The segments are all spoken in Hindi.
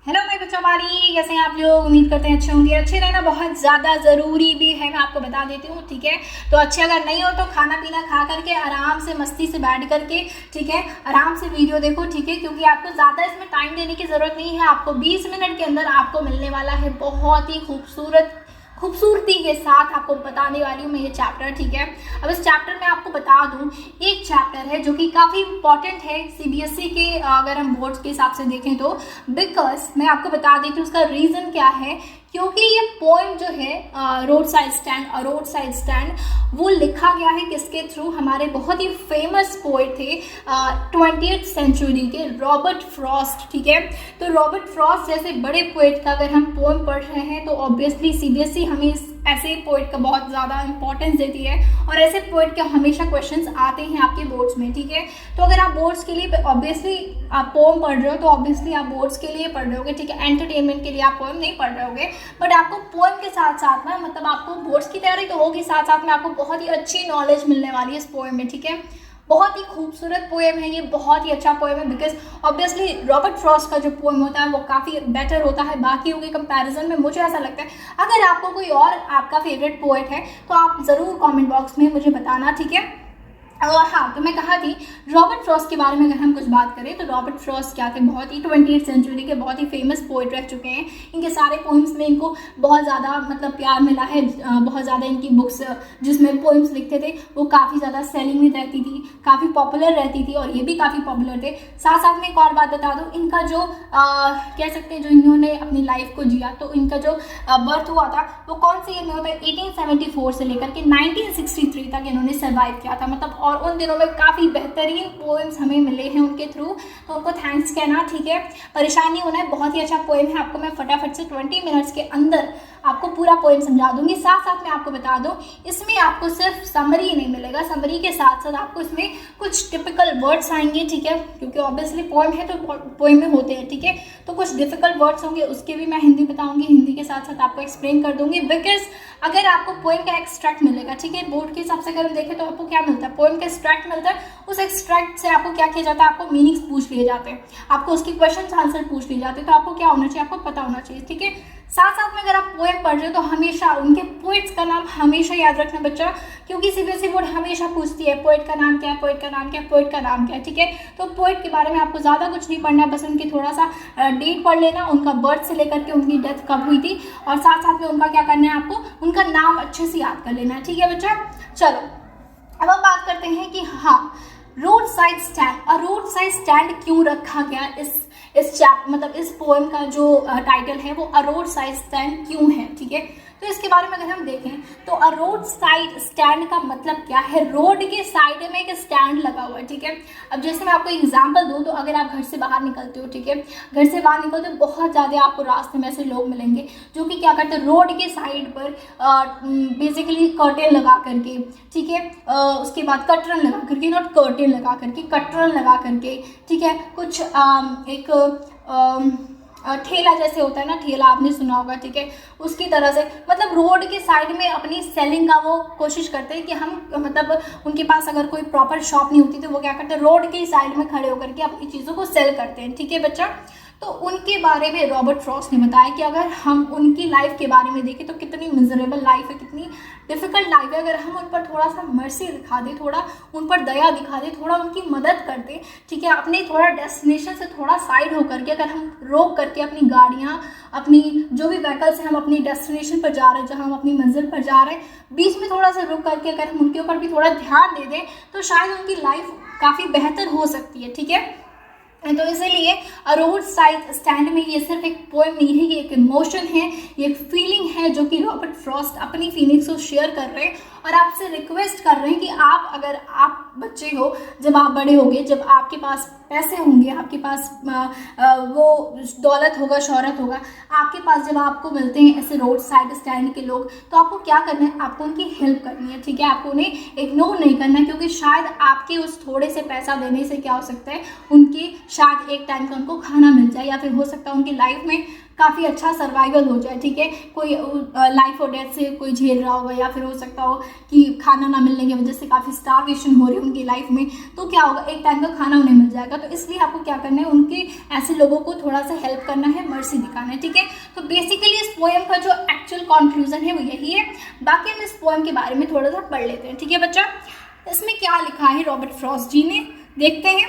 हेलो मेरे बच्चों हमारी, कैसे हैं आप लोग। उम्मीद करते हैं अच्छे होंगे। अच्छे रहना बहुत ज़्यादा ज़रूरी भी है, मैं आपको बता देती हूँ, ठीक है। तो अच्छे अगर नहीं हो तो खाना पीना खा करके आराम से मस्ती से बैठ करके, ठीक है, आराम से वीडियो देखो, ठीक है, क्योंकि आपको ज़्यादा इसमें टाइम देने की ज़रूरत नहीं है। आपको 20 मिनट के अंदर आपको मिलने वाला है बहुत ही खूबसूरती के साथ आपको बताने वाली हूँ मैं ये चैप्टर, ठीक है। अब इस चैप्टर में आपको बता दूँ, एक चैप्टर है जो कि काफ़ी इंपॉर्टेंट है सीबीएसई के, अगर हम बोर्ड्स के हिसाब से देखें तो। बिकॉज मैं आपको बता देती हूँ उसका रीज़न क्या है, क्योंकि ये पोएम जो है रोड साइड स्टैंड वो लिखा गया है किसके थ्रू, हमारे बहुत ही फेमस पोएट थे 20th सेंचुरी के रॉबर्ट फ्रॉस्ट, ठीक है। तो रॉबर्ट फ्रॉस्ट जैसे बड़े पोएट का अगर हम पोएम पढ़ रहे हैं तो ऑब्वियसली सीबीएसई हमें ऐसे पोएट का बहुत ज़्यादा इंपॉर्टेंस देती है, और ऐसे पोएट के हमेशा क्वेश्चंस आते हैं आपके बोर्ड्स में, ठीक है। तो अगर आप बोर्ड्स के लिए ऑब्वियसली आप पोएम पढ़ रहे हो तो ऑब्वियसली आप बोर्ड्स के लिए पढ़ रहे होगे, ठीक है। एंटरटेनमेंट के लिए आप पोएम नहीं पढ़ रहे होगे, बट आपको पोएम के साथ साथ ना, मतलब आपको बोर्ड्स की तैयारी तो होगी, साथ साथ में आपको बहुत ही अच्छी नॉलेज मिलने वाली है इस पोएम में, ठीक है। बहुत ही खूबसूरत पोएम है ये, बहुत ही अच्छा पोएम है, बिकॉज ऑब्वियसली रॉबर्ट फ्रॉस्ट का जो पोएम होता है वो काफ़ी बेटर होता है बाकियों के कंपैरिजन में, मुझे ऐसा लगता है। अगर आपको कोई और आपका फेवरेट पोएट है तो आप ज़रूर कमेंट बॉक्स में मुझे बताना, ठीक है। हाँ, तो मैं कहा थी रॉबर्ट फ्रॉस्ट के बारे में अगर हम कुछ बात करें तो रॉबर्ट फ्रॉस्ट क्या थे, बहुत ही 20th सेंचुरी के बहुत ही फेमस पोएट रह चुके हैं। इनके सारे पोइम्स में इनको बहुत ज़्यादा मतलब प्यार मिला है, बहुत ज़्यादा इनकी बुक्स जिसमें पोइम्स लिखते थे वो काफ़ी ज़्यादा सेलिंग में रहती थी, काफ़ी पॉपुलर रहती थी, और ये भी काफ़ी पॉपुलर थे। साथ साथ में एक और बात बता दूँ, इनका जो कह सकते हैं जो इन्होंने अपनी लाइफ को जिया, तो इनका जो बर्थ हुआ था वो कौन से ईयर में होता है, 1874 से लेकर के 1963 तक इन्होंने सर्वाइव किया था, मतलब। और उन दिनों में काफ़ी बेहतरीन पोएम्स हमें मिले हैं उनके थ्रू, तो उनको थैंक्स कहना, ठीक है। परेशान नहीं होना है, बहुत ही अच्छा पोएम है। आपको मैं फटाफट से 20 मिनट्स के अंदर आपको पूरा पोएम समझा दूंगी। साथ साथ में आपको बता दूं, इसमें आपको सिर्फ समरी नहीं मिलेगा, समरी के साथ साथ आपको इसमें कुछ टिपिकल वर्ड्स आएंगे, ठीक है, क्योंकि ऑब्वियसली पोएम है तो पोएम में होते हैं, ठीक है। तो कुछ डिफिकल्ट वर्ड्स होंगे, उसके भी मैं हिंदी बताऊंगी, हिंदी के साथ साथ आपको एक्सप्लेन कर दूंगी। बिकॉज अगर आपको पोएम का एक्सट्रैक्ट मिलेगा, ठीक है, बोर्ड के हिसाब से अगर हम देखें तो आपको क्या मिलता है, पोएम का एक्सट्रैक्ट मिलता है। उस एक्सट्रैक्ट से आपको क्या किया जाता है, आपको मीनिंग्स पूछ लिए जाते हैं, आपको उसके क्वेश्चन आंसर पूछ लिए जाते हैं। तो आपको क्या होना चाहिए, आपको पता होना चाहिए, ठीक है। साथ साथ में अगर आप पोएम पढ़ रहे हो तो हमेशा उनके पोइट्स का नाम हमेशा याद रखना बच्चा, क्योंकि सीबीएसई बोर्ड हमेशा पूछती है पोइट का नाम क्या है, पोइट का नाम क्या है, पोइट का नाम क्या है, ठीक है। तो पोइट के बारे में आपको ज़्यादा कुछ नहीं पढ़ना है, बस उनकी थोड़ा सा डेट पढ़ लेना, उनका बर्थ से लेकर के उनकी डेथ कब हुई थी, और साथ साथ में उनका क्या करना है, आपको उनका नाम अच्छे से याद कर लेना है, ठीक है बच्चा। चलो अब हम बात करते हैं कि हाँ, रोड साइड स्टैंड, और रोड साइड स्टैंड क्यों रखा गया इस मतलब इस पोएम का जो टाइटल है वो अ रोड साइड स्टैंड क्यों है, ठीक है। तो इसके बारे में अगर हम देखें तो अ रोड साइड स्टैंड का मतलब क्या है, रोड के साइड में एक स्टैंड लगा हुआ है, ठीक है। अब जैसे मैं आपको एग्जांपल दूं तो अगर आप घर से बाहर निकलते हो, ठीक है, घर से बाहर निकलते हो, बहुत ज़्यादा आपको रास्ते में ऐसे लोग मिलेंगे जो कि क्या करते हैं, रोड के साइड पर बेसिकली कर्टेन लगा करके, ठीक है, उसके बाद कटरन लगा करके, नॉट कर्टेन लगा करके, कटरन लगा करके, ठीक है, कुछ एक ठेला जैसे होता है ना, ठेला आपने सुना होगा, ठीक है, उसकी तरह से, मतलब रोड के साइड में अपनी सेलिंग का वो कोशिश करते हैं कि हम, मतलब उनके पास अगर कोई प्रॉपर शॉप नहीं होती तो वो क्या करते हैं, रोड के साइड में खड़े होकर के अपनी चीज़ों को सेल करते हैं, ठीक है बच्चा। तो उनके बारे में रॉबर्ट फ्रॉस्ट ने बताया कि अगर हम उनकी लाइफ के बारे में देखें तो कितनी मिजरेबल लाइफ है, कितनी डिफिकल्ट लाइफ है। अगर हम उन पर थोड़ा सा मर्सी दिखा दें, थोड़ा उन पर दया दिखा दें, थोड़ा उनकी मदद कर दें, ठीक है, अपने थोड़ा डेस्टिनेशन से थोड़ा साइड होकर के अगर हम रोक करके अपनी गाड़ियाँ, अपनी जो भी व्हीकल्स हैं, हम अपनी डेस्टिनेशन पर जा रहे हैं, जहाँ हम अपनी मंजिल पर जा रहे हैं, बीच में थोड़ा सा रुक करके अगर हम उनके ऊपर भी थोड़ा ध्यान दे दें तो शायद उनकी लाइफ काफ़ी बेहतर हो सकती है, ठीक है। तो इसीलिए अ रोड साइड स्टैंड में ये सिर्फ एक पोएम नहीं है, ये एक इमोशन है, ये एक फीलिंग है जो कि रॉबर्ट फ्रॉस्ट अपनी फीलिंग्स को शेयर कर रहे हैं और आपसे रिक्वेस्ट कर रहे हैं कि आप, अगर आप बच्चे हो, जब आप बड़े होगे, जब आपके पास पैसे होंगे, आपके पास वो दौलत होगा, शोहरत होगा, आपके पास जब आपको मिलते हैं ऐसे रोड साइड स्टैंड के लोग, तो आपको क्या करना है, आपको उनकी हेल्प करनी है, ठीक है। आपको उन्हें इग्नोर नहीं करना है, क्योंकि शायद आपके उस थोड़े से पैसा देने से क्या हो सकता है, उनके शायद एक टाइम का उनको खाना मिल जाए, या फिर हो सकता है उनकी लाइफ में काफ़ी अच्छा सर्वाइवल हो जाए, ठीक है। कोई लाइफ और डेथ से कोई झेल रहा होगा, या फिर हो सकता हो कि खाना ना मिलने की वजह से काफ़ी स्टारवेशन हो रही है उनकी लाइफ में, तो क्या होगा, एक टाइम का खाना उन्हें मिल जाएगा। तो इसलिए आपको क्या करना है, उनके ऐसे लोगों को थोड़ा सा हेल्प करना है, मर्सी दिखाना है, ठीक है। तो बेसिकली इस पोएम का जो एक्चुअल कंक्लूजन है वो यही है। बाकी हम इस पोएम के बारे में थोड़ा सा पढ़ लेते हैं, ठीक है बच्चा। इसमें क्या लिखा है रॉबर्ट फ्रॉस्ट जी ने, देखते हैं।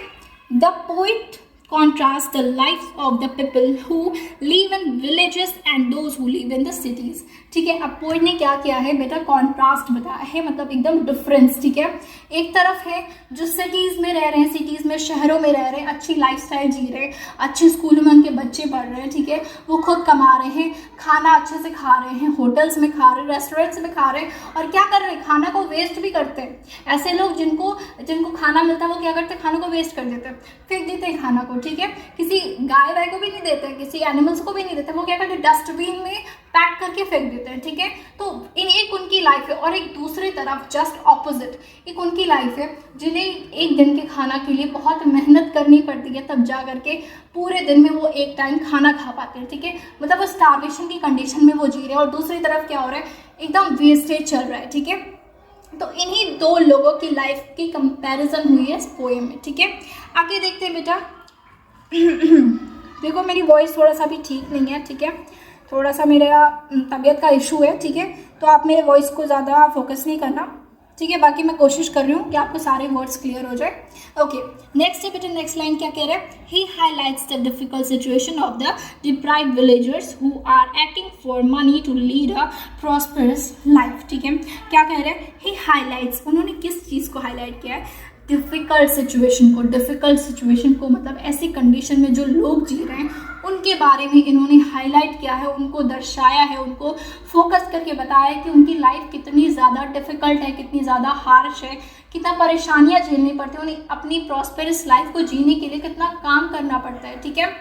The poet contrast the lives of the people who live in villages and those who live in the cities, ठीक है। अब पोइट ने क्या किया है बेटा, कॉन्ट्रास्ट बताया है, मतलब एकदम डिफरेंस, ठीक है। एक तरफ है जो सिटीज़ में रह रहे हैं, सिटीज़ में, शहरों में रह रहे हैं, अच्छी लाइफस्टाइल जी रहे हैं, अच्छे स्कूलों में उनके बच्चे पढ़ रहे हैं, ठीक है, वो खुद कमा रहे हैं, खाना अच्छे से खा रहे हैं, होटल्स में खा रहे हैं, रेस्टोरेंट्स में खा रहे हैं, और क्या कर रहे हैं, खाना को वेस्ट भी करते हैं। ऐसे लोग जिनको खाना मिलता है वो क्या करते हैं, खाना को वेस्ट कर देते हैं, फेंक देते हैं खाना को, ठीक है। किसी गाय वाय को भी नहीं देते हैं, किसी एनिमल्स को भी नहीं देते, वो क्या करते हैं, डस्टबिन में पैक करके फेंक देते हैं, ठीक है। तो एक उनकी लाइफ है, और एक दूसरी तरफ जस्ट ऑपोजिट एक उनकी लाइफ है जिन्हें एक दिन के खाना के लिए बहुत मेहनत करनी पड़ती है, तब जा करके पूरे दिन में वो एक टाइम खाना खा पाते हैं, ठीक है। मतलब वो स्टारवेशन की कंडीशन में वो जी रहे हैं, और दूसरी तरफ क्या हो रहा है, एकदम वेस्टेज चल रहा है, ठीक है। तो इन्हीं दो लोगों की लाइफ की कंपैरिजन हुई है इस पोएम में, ठीक है। आगे देखते हैं बेटा। देखो मेरी वॉइस थोड़ा सा भी ठीक नहीं है, ठीक है, थोड़ा सा मेरा तबीयत का इशू है, ठीक है। तो आप मेरे वॉइस को ज़्यादा फोकस नहीं करना, ठीक है। बाकी मैं कोशिश कर रही हूँ कि आपको सारे वर्ड्स क्लियर हो जाए। ओके, नेक्स्ट है बेटा, नेक्स्ट लाइन क्या कह रहे हैं, he highlights the difficult situation of the deprived villagers who are acting for money to lead a prosperous life, ठीक है। क्या कह रहे हैं, ही हाईलाइट्स, उन्होंने किस चीज़ को हाईलाइट किया है, डिफ़िकल्ट सिचुएशन को। डिफ़िकल्ट सिचुएशन को मतलब ऐसी कंडीशन में जो लोग जी रहे हैं उनके बारे में इन्होंने हाईलाइट किया है, उनको दर्शाया है, उनको फोकस करके बताया है कि उनकी लाइफ कितनी ज़्यादा डिफ़िकल्ट है, कितनी ज़्यादा हार्श है, कितना परेशानियां झेलनी पड़ती हैं उन्हें, अपनी प्रॉस्पेरस लाइफ को जीने के लिए कितना काम करना पड़ता है, ठीक है।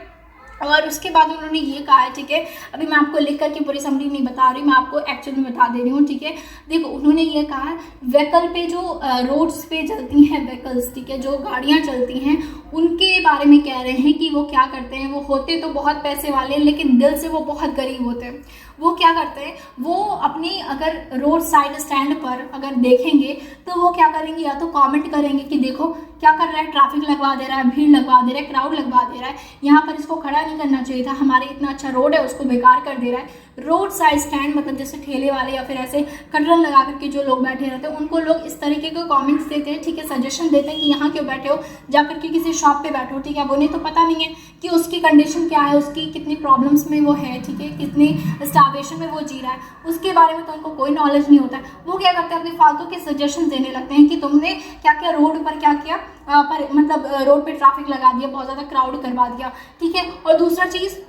और उसके बाद उन्होंने ये कहा है, ठीक है, अभी मैं आपको लिख करके पूरी समरी नहीं बता रही, मैं आपको एक्चुअल में बता दे रही हूँ, ठीक है। देखो उन्होंने ये कहा है, व्हीकल पे जो रोड्स पे चलती हैं व्हीकल्स, ठीक है, जो गाड़ियाँ चलती हैं, उनके बारे में कह रहे हैं कि वो क्या करते हैं, वो होते तो बहुत पैसे वाले लेकिन दिल से वो बहुत गरीब होते हैं। वो क्या करते हैं, वो अपनी अगर रोड साइड स्टैंड पर अगर देखेंगे तो वो क्या करेंगे, या तो कमेंट करेंगे कि देखो क्या कर रहा है, ट्रैफिक लगवा दे रहा है, भीड़ लगवा दे रहा है, क्राउड लगवा दे रहा है, यहाँ पर इसको खड़ा नहीं करना चाहिए था, हमारे इतना अच्छा रोड है उसको बेकार कर दे रहा है। रोड साइड स्टैंड मतलब जैसे ठेले वाले या फिर ऐसे कटरन लगा करके जो लोग बैठे रहते हैं उनको लोग इस तरीके के कमेंट्स देते हैं, ठीक है, सजेशन देते हैं कि यहाँ क्यों बैठे हो, जा करके किसी शॉप पे बैठो, ठीक है। अब उन्हें तो पता नहीं है कि उसकी कंडीशन क्या है, उसकी कितनी प्रॉब्लम्स में वो है, ठीक है, कितनी स्टार्वेशन में वो जी रहा है, उसके बारे में तो उनको कोई नॉलेज नहीं होता है। वो क्या करते हैं, अपने फालतू के सजेशन देने लगते हैं कि तुमने क्या क्या रोड पर क्या किया, पर मतलब रोड पे ट्रैफिक लगा दिया, बहुत ज़्यादा क्राउड करवा दिया, ठीक है। और दूसरा चीज़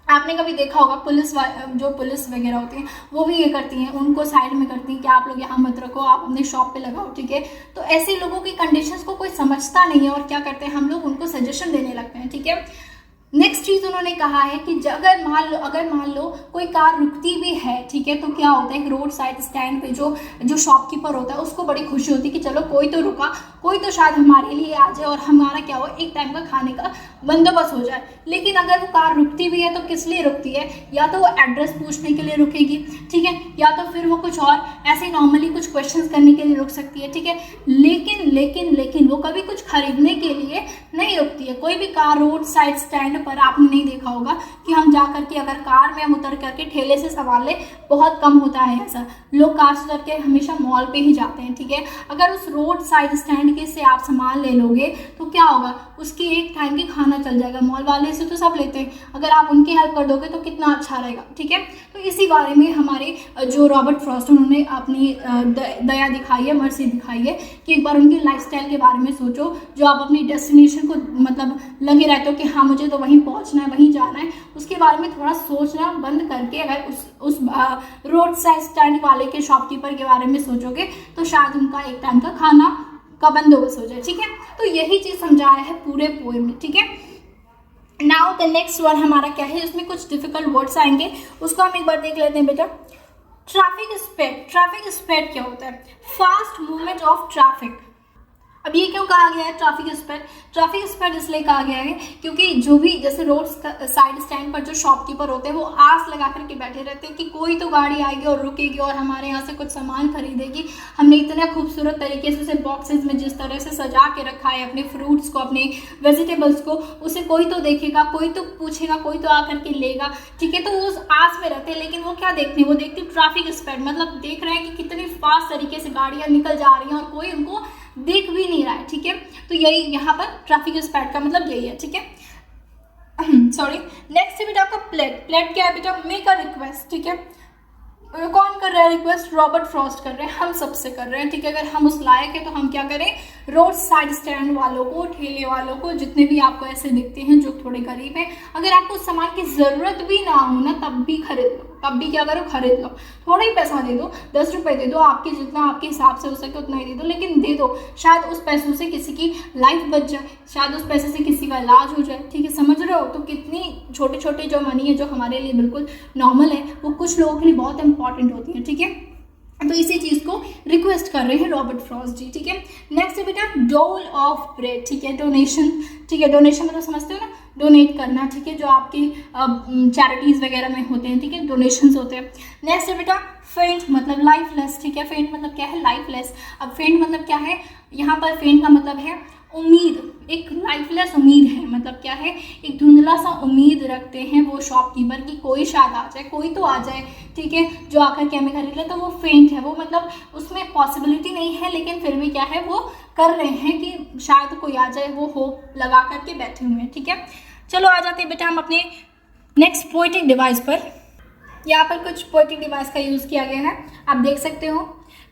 आपने कभी देखा होगा, जो पुलिस वगैरह होती हैं वो भी ये करती हैं, उनको साइड में करती हैं कि आप लोग यहाँ मत रखो, आप अपने शॉप पे लगाओ, ठीक है। तो ऐसे लोगों की कंडीशंस को कोई समझता नहीं है और क्या करते हैं, हम लोग उनको सजेशन देने लगते हैं, ठीक है। नेक्स्ट चीज़ उन्होंने कहा है कि अगर मान लो कोई कार रुकती भी है, ठीक है, तो क्या होता है, एक रोड साइड स्टैंड पे जो शॉपकीपर होता है उसको बड़ी खुशी होती है कि चलो कोई तो रुका, कोई तो शायद हमारे लिए आ जाए और हमारा क्या हो, एक टाइम का खाने का बंदोबस्त हो जाए। लेकिन अगर वो कार रुकती भी है तो किस लिए रुकती है, या तो वो एड्रेस पूछने के लिए रुकेगी, ठीक है, या तो फिर वो कुछ और ऐसे नॉर्मली कुछ क्वेश्चंस करने के लिए रुक सकती है, ठीक है। लेकिन वो कभी कुछ खरीदने के लिए नहीं रुकती है। कोई भी कार रोड साइड स्टैंड पर आपने नहीं देखा होगा कि हम जा करके अगर कार में हम उतर करके ठेले से सामान ले, बहुत कम होता है ऐसा, लोग कार से उतर के हमेशा मॉल पे ही जाते हैं, ठीक है। अगर उस रोड साइड स्टैंड के से आप सामान ले लोगे तो क्या होगा, उसकी एक टाइम की खाना चल जाएगा। मॉल वाले से तो सब लेते हैं, अगर आप उनकी हेल्प कर दोगे तो कितना अच्छा रहेगा, ठीक है। तो इसी बारे में हमारे जो रॉबर्ट फ्रॉस्ट उन्होंने अपनी दया दिखाई है, मर्सी दिखाई है कि एक बार उनकी लाइफस्टाइल के बारे में सोचो, जो आप अपनी डेस्टिनेशन को मतलब लगे रहते हो कि हाँ मुझे तो वहीं पहुंचना है, वहीं जाना है, उसके बारे में थोड़ा सोचना बंद करके अगर उस रोड साइड स्टैंड वाले के शॉपकीपर के बारे में सोचोगे तो शायद उनका एक टाइम का खाना का बंदोबस्त हो जाए, ठीक है। तो यही चीज़ समझाया है पूरे पोएम में, ठीक है। नाउ द नेक्स्ट वन हमारा क्या है, इसमें कुछ डिफिकल्ट वर्ड्स आएंगे, उसको हम एक बार देख लेते हैं बेटा। ट्रैफिक स्पीड क्या होता है, फास्ट मूवमेंट ऑफ ट्रैफिक। अब ये क्यों कहा गया है ट्रैफिक स्पॉट? ट्रैफिक स्पॉट इसलिए कहा गया है क्योंकि जो भी जैसे रोड साइड स्टैंड पर जो शॉपकीपर होते हैं वो आस लगा करके बैठे रहते हैं कि कोई तो गाड़ी आएगी और रुकेगी और हमारे यहाँ से कुछ सामान खरीदेगी। हमने इतना खूबसूरत तरीके से उसे बॉक्सेस में जिस तरह से सजा के रखा है, अपने फ्रूट्स को, अपने वेजिटेबल्स को, उसे कोई तो देखेगा, कोई तो पूछेगा, कोई तो आकर के लेगा, ठीक है। तो वो उस आस में रहते हैं, लेकिन वो क्या देखते हैं? वो देखते हैं ट्रैफिक स्पॉट, मतलब देख रहे हैं कि कितनी फास्ट तरीके से गाड़ियाँ निकल जा रही हैं और कोई उनको देख भी नहीं रहा है, ठीक है। तो यही यहाँ पर ट्रैफिक स्पॉट का मतलब यही है, ठीक है। सॉरी, नेक्स्ट है बेटा आपका प्लेट। प्लेट क्या है बेटा? मेक अ रिक्वेस्ट, ठीक है। कौन कर रहा है रिक्वेस्ट? रॉबर्ट फ्रॉस्ट कर रहे हैं, हम सबसे कर रहे हैं, ठीक है। अगर हम उस लायक है तो हम क्या करें? रोड साइड स्टैंड वालों को, ठेले वालों को, जितने भी आपको ऐसे दिखते हैं जो थोड़े गरीब हैं, अगर आपको उस सामान की जरूरत भी ना हो ना तब भी खरीद लो, तब भी क्या करो? खरीद लो। थोड़ा ही पैसा दे दो, 10 रुपए दे दो, आपके जितना आपके हिसाब से हो सके उतना ही दे दो, लेकिन दे दो। शायद उस पैसों से किसी की लाइफ बच जाए, शायद उस पैसे से किसी का इलाज हो जाए, ठीक है। समझ रहे हो? तो कितनी छोटे छोटे जो मनी है जो हमारे लिए बिल्कुल नॉर्मल है वो कुछ लोगों के लिए बहुत इंपॉर्टेंट होती है, ठीक है। तो इसी चीज को रिक्वेस्ट कर रहे हैं रॉबर्ट फ्रॉस्ट जी, ठीक है। नेक्स्ट है बेटा डोल ऑफ ब्रेड, ठीक है। डोनेशन, ठीक है। डोनेशन मतलब समझते हो ना? डोनेट करना, ठीक है, जो आपकी चैरिटीज वगैरह में होते हैं, ठीक है, डोनेशंस होते हैं। नेक्स्ट है बेटा फेंट, मतलब लाइफलेस, ठीक है। फेंट मतलब क्या है? लाइफलेस। अब फेंट मतलब क्या है? यहाँ पर फेंट का मतलब है उम्मीद, एक लाइफलेस उम्मीद है, मतलब क्या है? एक धुंधला सा उम्मीद रखते हैं वो शॉपकीपर की कोई शायद आ जाए, कोई तो आ जाए, ठीक है, जो आकर के हमें खरीद ले। तो वो फेंट है, वो मतलब उसमें पॉसिबिलिटी नहीं है, लेकिन फिर भी क्या है? वो कर रहे हैं कि शायद कोई आ जाए, वो होप लगा करके बैठे हुए हैं, ठीक है। चलो आ जाते हैं बेटा हम अपने नेक्स्ट पोएटिक डिवाइस पर। यहाँ पर कुछ पोएटिक डिवाइस का यूज़ किया गया है, आप देख सकते हो।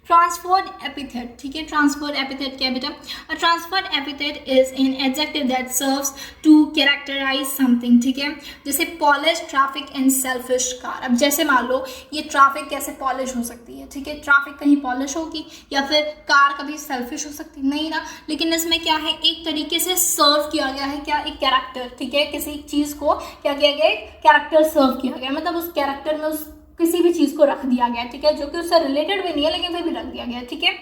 ट्रांसफर्ड एपिथेट, ठीक है। ट्रांसफर्ड एपिथेट क्या है बेटा? A transferred epithet is an adjective that serves to characterize something, ठीक है। जैसे polish, traffic and selfish car. अब जैसे मान लो ये ट्रैफिक कैसे पॉलिश हो सकती है, ठीक है? ट्रैफिक कहीं पॉलिश होगी या फिर कार कभी सेल्फिश हो सकती? नहीं ना। लेकिन इसमें क्या है? एक तरीके से सर्व किया गया है, क्या? एक कैरेक्टर, ठीक है। किसी चीज़ को क्या किया गया? एक कैरेक्टर सर्व किया गया, मतलब उस कैरेक्टर में उस किसी भी चीज़ को रख दिया गया, ठीक है, जो कि उससे रिलेटेड भी नहीं है लेकिन फिर भी रख दिया गया, ठीक है,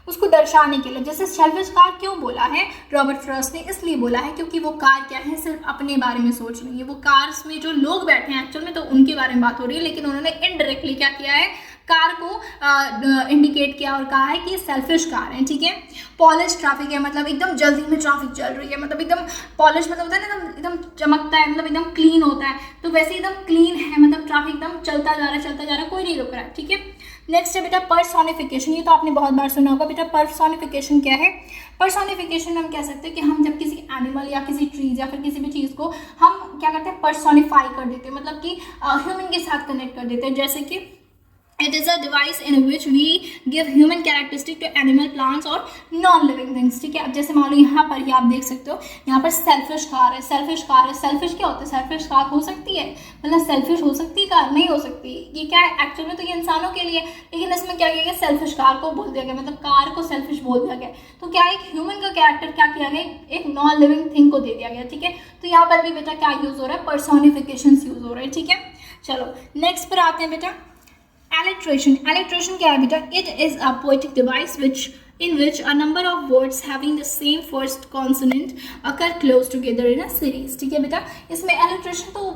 उसको दर्शाने के लिए। जैसे सेल्फिश कार क्यों बोला है रॉबर्ट फ्रॉस्ट ने? इसलिए बोला है क्योंकि वो कार क्या है? सिर्फ अपने बारे में सोच रही है। वो कार्स में जो लोग बैठे हैं एक्चुअल में तो उनके बारे में बात हो रही है, लेकिन उन्होंने इनडायरेक्टली क्या किया है? कार को इंडिकेट किया और कहा है कि ये सेल्फिश कार है, ठीक है। पॉलिश ट्रैफिक है, मतलब एकदम जल्दी में ट्रैफिक चल रही है, मतलब एकदम पॉलिश मतलब होता है ना एकदम चमकता है, मतलब एकदम क्लीन होता है, तो वैसे एकदम क्लीन है, मतलब ट्रैफिक एकदम चलता जा रहा है, कोई नहीं रुक रहा है, ठीक है। नेक्स्ट है बेटा पर्सोनिफिकेशन। ये तो आपने बहुत बार सुना होगा बेटा। पर्सोनिफिकेशन क्या है? पर्सोनिफिकेशन में हम कह सकते हैं कि हम जब किसी एनिमल या किसी ट्रीज या फिर किसी भी चीज़ को हम क्या करते हैं? पर्सोनिफाई कर देते हैं, मतलब कि ह्यूमन के साथ कनेक्ट कर देते हैं। जैसे कि it is a device in which we give human characteristic to animal, plants और नॉन लिविंग थिंग्स, ठीक है। अब जैसे मान लो यहाँ पर ही आप देख सकते हो, यहाँ पर सेल्फिश कार है, सेल्फिश कार है। सेल्फिश क्या होता है? सेल्फिश कार हो सकती है, मतलब सेल्फिश हो सकती है कार? नहीं हो सकती। ये क्या है? एक्चुअल में तो ये इंसानों के लिए, लेकिन इसमें क्या किया गया? सेल्फिश कार को बोल दिया गया, मतलब कार को सेल्फिश बोल दिया गया। तो क्या एक ह्यूमन का कैरेक्टर क्या किया गया? एक नॉन लिविंग थिंग को दे दिया गया, ठीक है। तो यहाँ पर भी बेटा क्या यूज हो रहा है? पर्सोनिफिकेशन यूज हो रहा है, ठीक है। चलो नेक्स्ट पर आते हैं बेटा alliteration. Alliteration क्या है बेटा? It is a poetic device in which a number of words having the same first consonant occur close together in a series, ठीक है बेटा। इसमें alliteration तो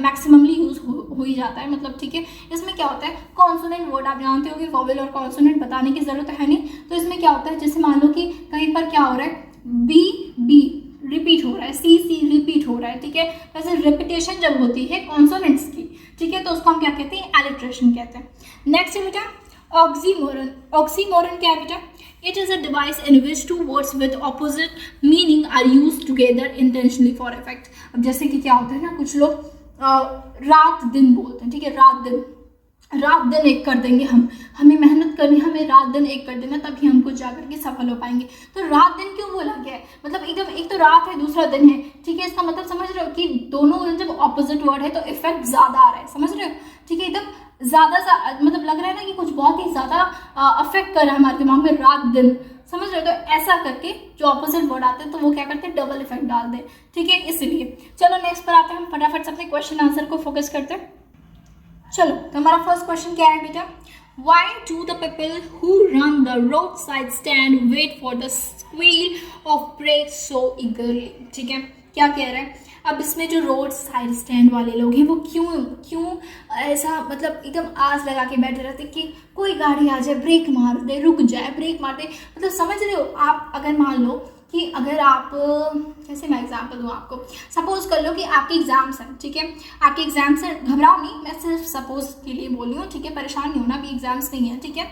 मैक्सिममली यूज हो ही जाता है, मतलब ठीक है। इसमें क्या होता है? कॉन्सोनेंट वर्ड आप जानते हो कि वोवेल और कॉन्सोनेंट बताने की जरूरत है नहीं। तो इसमें क्या होता है? जैसे मान लो कि कहीं पर क्या हो रहा है? बी रिपीट हो रहा है, सी रिपीट हो रहा है, ठीक है। वैसे रिपीटेशन जब होती है कॉन्सोनेंट्स की, ठीक है, तो उसको हम क्या कहते हैं? एलिट्रेशन कहते हैं। नेक्स्ट है बेटा ऑक्सीमोरन। ऑक्सीमोरन क्या है बेटा? It is a device in which two words with opposite meaning are used together intentionally for effect. अब जैसे कि क्या होता है ना, कुछ लोग रात दिन बोलते हैं, ठीक है, रात दिन एक कर देंगे, हमें मेहनत करनी, हमें रात दिन एक कर देना, तभी हम कुछ जाकर के सफल हो पाएंगे। तो रात दिन क्यों बोला गया है? मतलब एकदम एक तो रात है दूसरा दिन है, ठीक है। इसका मतलब समझ रहे हो कि दोनों जब ऑपोजिट वर्ड है तो इफेक्ट ज्यादा आ रहा है, समझ रहे हो, ठीक है। एकदम ज्यादा मतलब लग रहा है ना कि कुछ बहुत ही ज्यादा अफेक्ट कर रहा है हमारे दिमाग में, रात दिन, समझ रहे हो। तो ऐसा करके जो ऑपोजिट वर्ड आते हैं तो वो क्या करते हैं? डबल इफेक्ट डाल दे, ठीक है, इसलिए। चलो नेक्स्ट पर आते हैं, हम फटाफट से अपने क्वेश्चन आंसर को फोकस करते हैं। चलो तो हमारा फर्स्ट क्वेश्चन क्या है बेटा? Why do the people who run the roadside stand wait for the squeal of brakes so eagerly? ठीक है, क्या कह रहा है अब इसमें, जो रोड साइड स्टैंड वाले लोग हैं वो क्यों ऐसा मतलब एकदम आस लगा के बैठे रहते कि कोई गाड़ी आ जाए, ब्रेक मार दे, रुक जाए, ब्रेक मार दे। मतलब समझ रहे हो आप, अगर मान लो कि अगर आप, कैसे मैं एग्जांपल दूँ आपको, सपोज कर लो कि आपके एग्जाम्स हैं, ठीक है, आपके एग्जाम्स हैं, घबराओ नहीं, मैं सिर्फ सपोज के लिए बोल रही हूँ, ठीक है, परेशान नहीं होना, अभी एग्जाम्स नहीं है, ठीक है।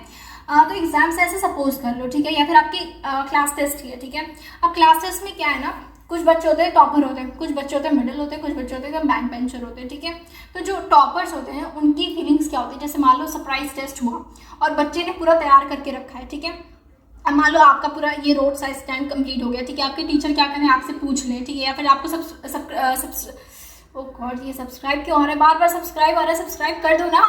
तो एग्जाम्स ऐसे सपोज कर लो, ठीक है, या फिर आपकी क्लास टेस्ट ही है, ठीक है। अब क्लास टेस्ट में क्या है ना, कुछ बच्चे होते हैं टॉपर होते हैं, कुछ बच्चे होते हैं मिडिल होते हैं, कुछ बच्चे होते हैं एकदम बैक बेंचर होते हैं, ठीक है। तो जो टॉपर्स होते हैं उनकी फीलिंग्स क्या होती है, जैसे मान लो सरप्राइज टेस्ट हुआ और बच्चे ने पूरा तैयार करके रखा है, ठीक है। अब मान लो आपका पूरा ये रोड साइड स्टैंड कंप्लीट हो गया, ठीक है, आपके टीचर क्या करें, आपसे पूछ लें, ठीक है, या फिर आपको ओ गॉड, ये सब्सक्राइब क्यों हो रहा है, बार बार सब्सक्राइब आ रहा है, सब्सक्राइब कर दो ना,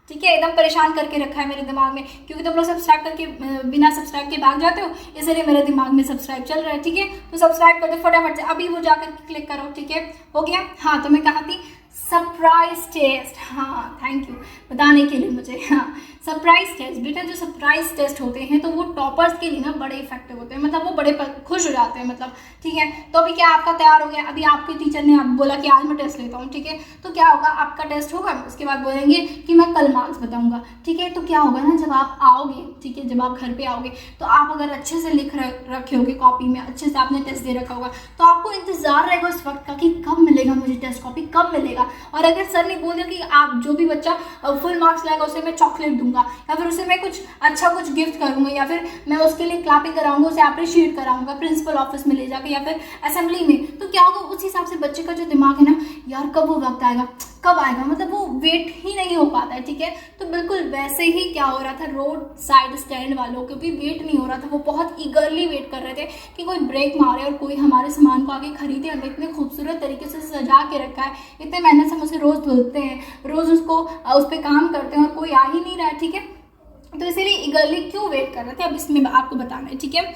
ठीक है। एकदम परेशान करके रखा है मेरे दिमाग में, क्योंकि तुम लोग सब्सक्राइब करके बिना सब्सक्राइब के भाग जाते हो, इसलिए मेरे दिमाग में सब्सक्राइब चल रहा है, ठीक है। तो सब्सक्राइब कर दो फटाफट से, अभी वो जाकर क्लिक करो, ठीक है, हो गया। हाँ, तो मैं कहा थी सरप्राइज टेस्ट, हाँ थैंक यू बताने के लिए मुझे। हाँ, सरप्राइज टेस्ट बेटा, जो सरप्राइज टेस्ट होते हैं तो वो टॉपर्स के लिए ना बड़े इफेक्टिव होते हैं, मतलब वो बड़े खुश हो जाते हैं, मतलब ठीक है। तो अभी क्या आपका तैयार हो गया, अभी आपके टीचर ने आप बोला कि आज मैं टेस्ट लेता हूँ, ठीक है, तो क्या होगा, आपका टेस्ट होगा, उसके बाद बोलेंगे कि मैं कल मार्क्स बताऊंगा, ठीक है। तो क्या होगा ना, जब आप आओगे, ठीक है, जब आप घर पे आओगे तो आप अगर अच्छे से लिख रखे होगे कॉपी में, अच्छे से आपने टेस्ट दे रखा होगा, तो आपको इंतजार रहेगा उस वक्त का कि कब मिलेगा मुझे टेस्ट कॉपी, कब मिलेगा। और अगर सर ने बोल दिया कि आप जो भी बच्चा फुल मार्क्स लाएगा उसे मैं चॉकलेट दूंगा, या फिर उसे मैं कुछ अच्छा कुछ गिफ्ट करूंगा, या फिर मैं उसके लिए क्लैपिंग कराऊंगा, उसे अप्रिशिएट कराऊंगा प्रिंसिपल ऑफिस में ले जाकर या फिर असेंबली में, तो क्या होगा, उस हिसाब से बच्चे का जो दिमाग है ना, यार कब वो वक्त आएगा, कब आएगा, मतलब वो वेट ही नहीं हो पाता है, ठीक है। तो बिल्कुल वैसे ही क्या हो रहा था, रोड साइड स्टैंड वालों को भी वेट नहीं हो रहा था, वो बहुत ईगरली वेट कर रहे थे कि कोई ब्रेक मारे और कोई हमारे सामान को आगे खरीदे। हमें इतने खूबसूरत तरीके से सजा के रखा है, इतने मेहनत से हम उसे रोज धुलते हैं, रोज उसको उस पर काम करते हैं और कोई आ ही नहीं रहा है, ठीक है। तो इसीलिए ईगरली क्यों वेट कर रहे थे, अब इसमें आपको बताना है, ठीक है।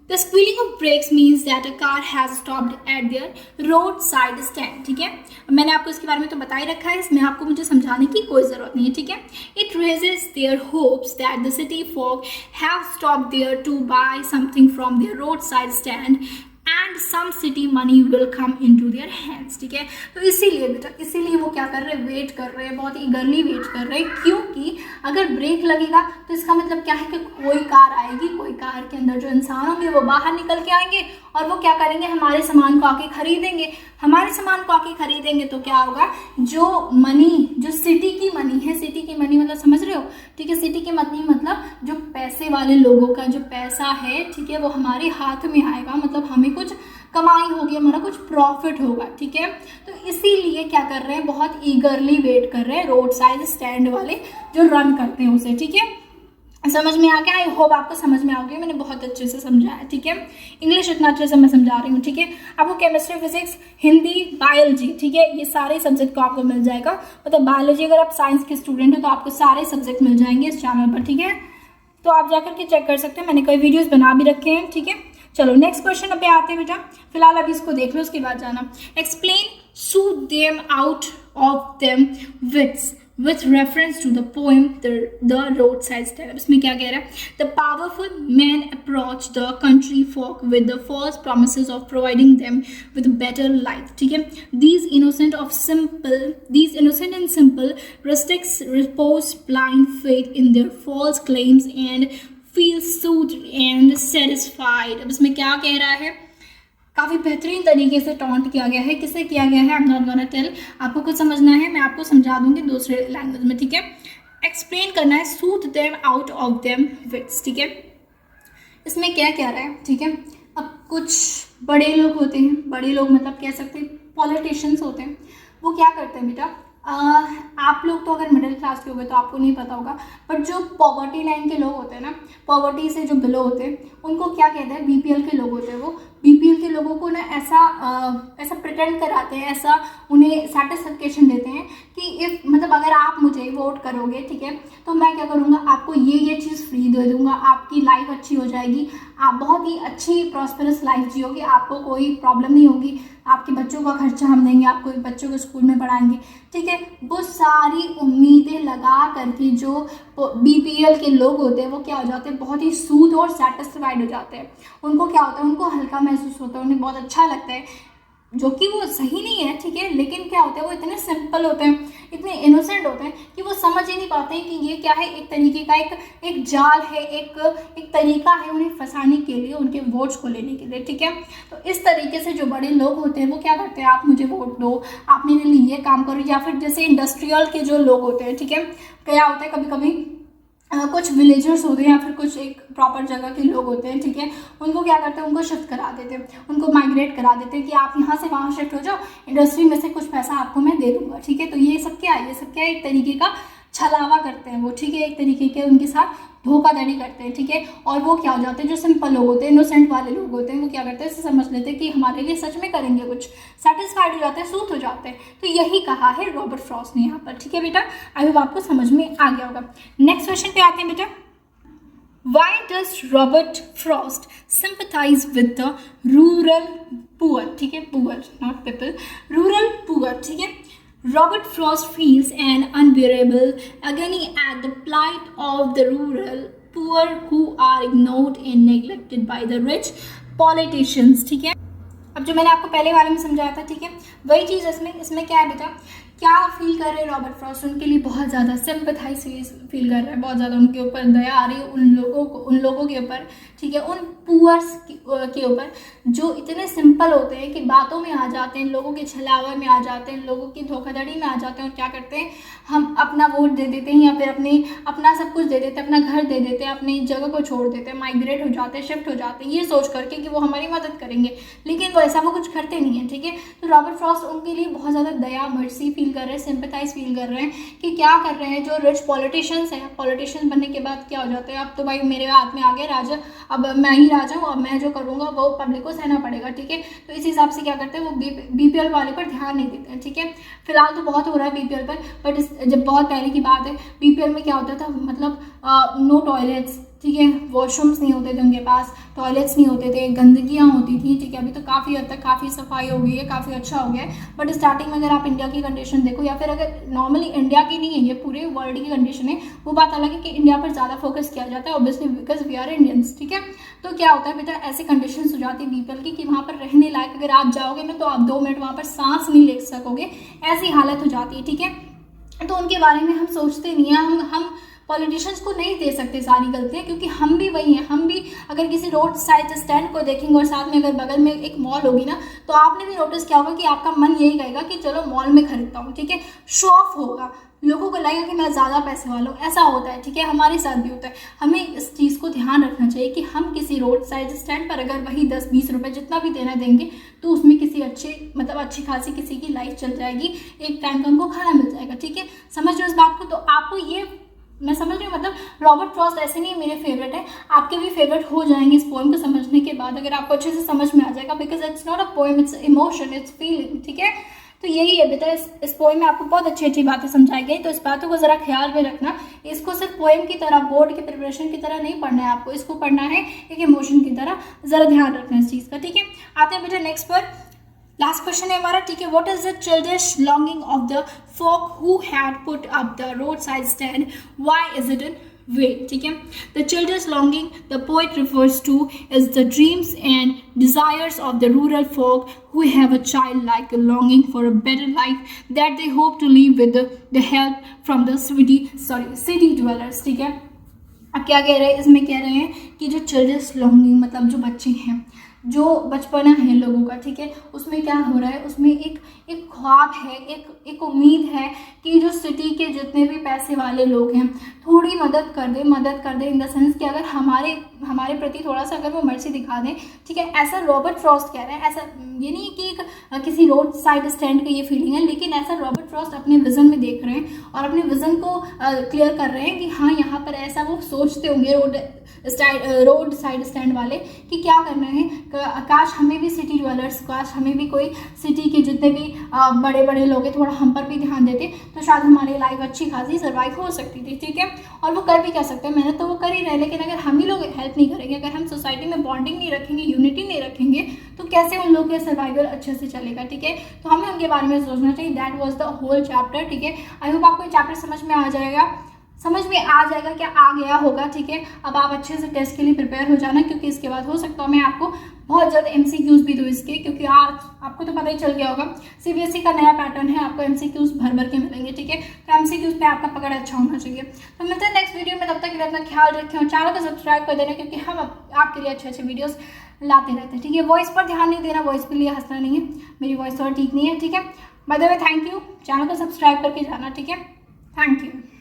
The squealing of brakes means that a car has stopped at their roadside stand, ठीक है। मैंने आपको इसके बारे में तो बता ही रखा है, इसमें आपको मुझे समझाने की कोई ज़रूरत नहीं है, ठीक है। It raises their hopes that the city folk have stopped there to buy something from their roadside stand and some city money will come into their hands, ठीक है। तो इसीलिए बेटा, इसीलिए वो क्या कर रहे हैं, वेट कर रहे हैं, बहुत ईगरली वेट कर रहे हैं, क्योंकि अगर ब्रेक लगेगा तो इसका मतलब क्या है कि कोई कार आएगी, कोई कार के अंदर जो इंसान होंगे वो बाहर निकल के आएंगे और वो क्या करेंगे, हमारे सामान को आके खरीदेंगे। हमारे सामान को आके खरीदेंगे तो क्या होगा, जो मनी, जो सिटी की मनी है, सिटी की मनी मतलब समझ रहे हो, ठीक है, सिटी की मनी मतलब जो पैसे वाले लोगों का जो पैसा है, ठीक है, वो हमारे हाथ में आएगा, मतलब हमें कुछ कमाई होगी, हमारा कुछ प्रॉफिट होगा, ठीक है। तो इसीलिए क्या कर रहे हैं, बहुत ईगरली वेट कर रहे हैं रोड साइड स्टैंड वाले जो रन करते हैं उसे, ठीक है। समझ में आ गया, आई होप आपको समझ में आ गया, मैंने बहुत अच्छे से समझाया, ठीक है। इंग्लिश इतना अच्छे से मैं समझा रही हूँ, ठीक है। आपको केमिस्ट्री, फिजिक्स, हिंदी, बायोलॉजी, ठीक है, ये सारे सब्जेक्ट को आपको मिल जाएगा। मतलब बायोलॉजी अगर आप साइंस के स्टूडेंट हो तो आपको सारे सब्जेक्ट मिल जाएंगे इस चैनल पर, ठीक है। तो आप जाकर के चेक कर सकते हैं, मैंने कई वीडियोज़ बना भी रखे हैं, ठीक है। चलो नेक्स्ट क्वेश्चन पे आते हैं बेटा, फिलहाल अभी इसको देख लो, उसके बाद जाना। Explain soothe them out of them with reference to the poem the roadside stand। इसमें क्या कह रहा है, the powerful man approached the country folk with the false promises of providing them with better life, ठीक है। these innocent and simple rustics repose blind faith in their false claims and feel soothed and satisfied। अब इसमें क्या कह रहा है, काफ़ी बेहतरीन तरीके से टॉन्ट किया गया है, किससे किया गया है, I am not gonna tell, आपको कुछ समझना है, मैं आपको समझा दूंगी दूसरे लैंग्वेज में, ठीक है। एक्सप्लेन करना है, soothe them out of them wits, ठीक है। इसमें क्या कह रहा है, ठीक है। अब कुछ बड़े लोग होते हैं, बड़े लोग मतलब कह सकते हैं पॉलिटिशियंस होते हैं, वो क्या करते हैं बेटा, आप लोग तो अगर मिडिल क्लास के हो गए तो आपको नहीं पता होगा, बट जो पॉवर्टी लाइन के लोग होते हैं ना, पॉवर्टी से जो बिलो होते हैं, उनको क्या कहते हैं, बीपीएल के लोग होते हैं। वो बीपीएल के लोगों को ना ऐसा प्रिटेंड कराते हैं, ऐसा उन्हें सेटिस्फिकेशन देते हैं कि इफ मतलब अगर आप मुझे वोट करोगे, ठीक है, तो मैं क्या करूँगा, आपको ये चीज़ फ्री दे दूँगा, आपकी लाइफ अच्छी हो जाएगी, आप बहुत ही अच्छी प्रॉस्पेरस लाइफ जियोगे, आपको कोई प्रॉब्लम नहीं होगी, आपके बच्चों का खर्चा हम देंगे, आपको बच्चों को स्कूल में पढ़ाएंगे, ठीक है। वो सारी उम्मीदें लगा करके जो BPL के लोग होते हैं वो क्या हो जाते हैं, बहुत ही सूद और सेटिस्फाइड हो जाते हैं। उनको क्या होता है, उनको हल्का महसूस होता है, उन्हें बहुत अच्छा लगता है, जो कि वो सही नहीं है, ठीक है। लेकिन क्या होता है, वो इतने सिंपल होते हैं, इतने इनोसेंट होते हैं कि वो समझ ही नहीं पाते हैं कि ये क्या है, एक तरीके का एक जाल है, एक तरीका है उन्हें फंसाने के लिए, उनके वोट्स को लेने के लिए, ठीक है। तो इस तरीके से जो बड़े लोग होते हैं वो क्या करते हैं, आप मुझे वोट दो, आप मेरे लिए ये काम करो, या फिर जैसे इंडस्ट्रियल के जो लोग होते हैं, ठीक है, क्या होता है कभी कभी कुछ विलेजर्स होते हैं या फिर कुछ एक प्रॉपर जगह के लोग होते हैं, ठीक है, उनको क्या करते हैं, उनको शिफ्ट करा देते हैं, उनको माइग्रेट करा देते हैं कि आप यहाँ से वहाँ शिफ्ट हो जाओ, इंडस्ट्री में से कुछ पैसा आपको मैं दे दूँगा, ठीक है। तो ये सब क्या है, ये सब क्या है, एक तरीके का छलावा करते हैं वो, ठीक है, एक तरीके के उनके साथ धोखाधड़ी करते हैं, ठीक है। और वो क्या हो जाते हैं, जो सिंपल लोग होते हैं, इनोसेंट वाले लोग होते हैं, वो क्या करते हैं, इसे समझ लेते हैं कि हमारे लिए सच में करेंगे कुछ, सेटिस्फाइड हो जाते हैं, सूत हो जाते हैं। तो यही कहा है रॉबर्ट फ्रॉस्ट ने यहाँ पर, ठीक है बेटा। आई होप आपको समझ में आ गया होगा। नेक्स्ट क्वेश्चन पे आते हैं बेटा। Why does Robert Frost sympathize with the rural poor? ठीक है, poor not people, rural poor, ठीक है। Robert Frost feels an unbearable agony at the plight of the rural poor who are ignored and neglected by the rich politicians, ठीक है। अब जो मैंने आपको पहले वाले में समझाया था, ठीक है, वही चीज़ इसमें क्या है बेटा, क्या फील कर रहे हैं रॉबर्ट फ्रॉस्ट, उनके लिए बहुत ज़्यादा सिंपैथाइज फील कर रहा है, बहुत ज़्यादा उनके ऊपर दया आ रही है, उन लोगों के ऊपर, ठीक है, उन पुअर्स के ऊपर जो इतने सिंपल होते हैं कि बातों में आ जाते हैं, लोगों के छलावे में आ जाते हैं, लोगों की धोखाधड़ी में आ जाते हैं, और क्या करते हैं, हम अपना वोट दे देते हैं या फिर अपना सब कुछ दे देते हैं, अपना घर दे देते हैं, अपनी जगह को छोड़ देते हैं, माइग्रेट हो जाते हैं, शिफ्ट हो जाते हैं, ये सोच करके कि वो हमारी मदद करेंगे, लेकिन वो कुछ करते नहीं है, ठीक है। तो रॉबर्ट फ्रॉस्ट उनके लिए बहुत ज़्यादा दया मर्सी फील कर रहे हैं, सिंपैथाइज फील कर रहे हैं कि क्या कर रहे हैं जो रिच पॉलिटिशियंस हैं, पॉलिटिशियन बनने के बाद क्या हो जाता है, अब तो भाई मेरे हाथ में आ गया राजा, अब मैं ही राजा हूँ, अब मैं जो करूँगा वो पब्लिक को सहना पड़ेगा, ठीक है। तो इस हिसाब से क्या करते हैं, वो BPL वाले पर ध्यान नहीं देते हैं, ठीक है। फिलहाल तो बहुत हो रहा है BPL पर, बट जब बहुत पहले की बात है, BPL में क्या होता था, मतलब नो टॉयलेट्स, ठीक है, वॉशरूम्स नहीं होते थे उनके पास, टॉयलेट्स नहीं होते थे, गंदगियाँ होती थी, ठीक है। अभी तो काफ़ी हद तक काफ़ी सफाई हो गई है, काफ़ी अच्छा हो गया है, बट स्टार्टिंग में अगर आप इंडिया की कंडीशन देखो, या फिर अगर नॉर्मली इंडिया की नहीं है, ये पूरे वर्ल्ड की कंडीशन है, वो बात अलग है कि इंडिया पर ज़्यादा फोकस किया जाता है, obviously because we are Indians, ठीक है। तो क्या होता है बेटा, ऐसी कंडीशन हो जाती है BPL की कि वहाँ पर रहने लायक अगर आप जाओगे ना, तो आप 2 मिनट वहाँ पर सांस नहीं ले सकोगे, ऐसी हालत हो जाती है, ठीक है। तो उनके बारे में हम सोचते नहीं हैं, हम पॉलिटिशियंस को नहीं दे सकते सारी गलतियाँ, क्योंकि हम भी वही हैं, हम भी अगर किसी रोड साइड स्टैंड को देखेंगे और साथ में अगर बगल में एक मॉल होगी ना, तो आपने भी नोटिस किया होगा कि आपका मन यही कहेगा कि चलो मॉल में खरीदता हूँ, ठीक है। शो ऑफ होगा, लोगों को लगेगा कि मैं ज़्यादा पैसे वाला हूँ, ऐसा होता है, ठीक है, हमारे साथ भी होता है। हमें इस चीज़ को ध्यान रखना चाहिए कि हम किसी रोड साइड स्टैंड पर अगर वही 10-20 रुपये जितना भी देना देंगे, तो उसमें किसी अच्छी खासी किसी की लाइफ चल जाएगी, एक टाइम का उनको खाना मिल जाएगा, ठीक है। समझ लो इस बात को। तो आपको ये मैं समझ रही हूँ, मतलब रॉबर्ट फ्रॉस्ट ऐसे नहीं मेरे फेवरेट है, आपके भी फेवरेट हो जाएंगे इस पोएम को समझने के बाद, अगर आपको अच्छे से समझ में आ जाएगा, because it's not a poem, it's emotion, it's feeling, ठीक है। तो यही है बेटा, इस पोएम में आपको बहुत अच्छी अच्छी बातें समझाई गई, तो इस बातों को जरा ख्याल में रखना। इसको सिर्फ पोएम की तरह, बोर्ड के प्रिपरेशन की तरह नहीं पढ़ना है आपको, इसको पढ़ना है एक इमोशन की तरह, जरा ध्यान रखना इस चीज़ का, ठीक है। आते हैं बेटा नेक्स्ट पर, लास्ट क्वेश्चन है हमारा, ठीक है। What is the childish longing of the folk who had put up the roadside stand? Why is it in vain? ठीक है। The childish longing the poet refers to is the dreams and desires of the rural folk who have a childlike longing for a better life that they hope to live with the help from the city dwellers, ठीक है। अब क्या कह रहे हैं, इसमें कह रहे हैं कि जो चिल्ड्रिश लॉन्गिंग मतलब जो बच्चे हैं, जो बचपना है लोगों का, ठीक है, उसमें क्या हो रहा है, उसमें एक ख्वाब है, एक उम्मीद है कि जो सिटी के जितने भी पैसे वाले लोग हैं थोड़ी मदद कर दे इन द सेंस कि अगर हमारे प्रति थोड़ा सा अगर वो मर्जी दिखा दें, ठीक है। ऐसा रॉबर्ट फ्रॉस्ट कह रहे हैं, ऐसा ये नहीं कि किसी रोड साइड स्टैंड की ये फीलिंग है, लेकिन ऐसा रॉबर्ट फ्रॉस्ट अपने विजन में देख रहे हैं और अपने विजन को क्लियर कर रहे हैं कि हाँ यहाँ पर ऐसा वो सोचते होंगे रोड साइड स्टैंड वाले कि क्या करना है, काश हमें भी सिटी ड्वेलर्स, काश हमें भी कोई सिटी के जितने भी बड़े बड़े लोग हैं थोड़ा हम पर भी ध्यान देते तो शायद हमारी लाइफ अच्छी खासी सर्वाइव हो सकती थी, ठीक है। और वो कर भी क्या सकते हैं, मेहनत तो वो कर ही रहे, लेकिन अगर हम ही लोग हेल्प नहीं करेंगे, अगर हम सोसाइटी में बॉन्डिंग नहीं रखेंगे, यूनिटी नहीं रखेंगे, तो कैसे उन लोगों का सर्वाइवल अच्छे से चलेगा, ठीक है। तो हमें उनके बारे में सोचना चाहिए। That was the whole chapter, ठीक है। आई होप आपको ये चैप्टर समझ में आ जाएगा, क्या आ गया होगा, ठीक है। अब आप अच्छे से टेस्ट के लिए प्रिपेयर हो जाना, क्योंकि इसके बाद हो सकता है मैं आपको बहुत जल्द MCQs भी दूँ इसके, क्योंकि आज आपको तो पता ही चल गया होगा CBSE का नया पैटर्न है, आपको MCQs भर के मिलेंगे, ठीक है। तो MCQs पे आपका पकड़ अच्छा होना चाहिए। तो मिलते हैं नेक्स्ट वीडियो में, तब तक के लिए अपना ख्याल रखें और चैनल को सब्सक्राइब कर देना, क्योंकि हम आपके लिए अच्छे अच्छे वीडियोस लाते रहते हैं, ठीक है। वॉइस पर ध्यान नहीं देना, वॉइस के लिए हंसना नहीं है, मेरी वॉइस थोड़ा ठीक नहीं है, ठीक है। By the way thank you, channel को सब्सक्राइब करके जाना, ठीक है। Thank you.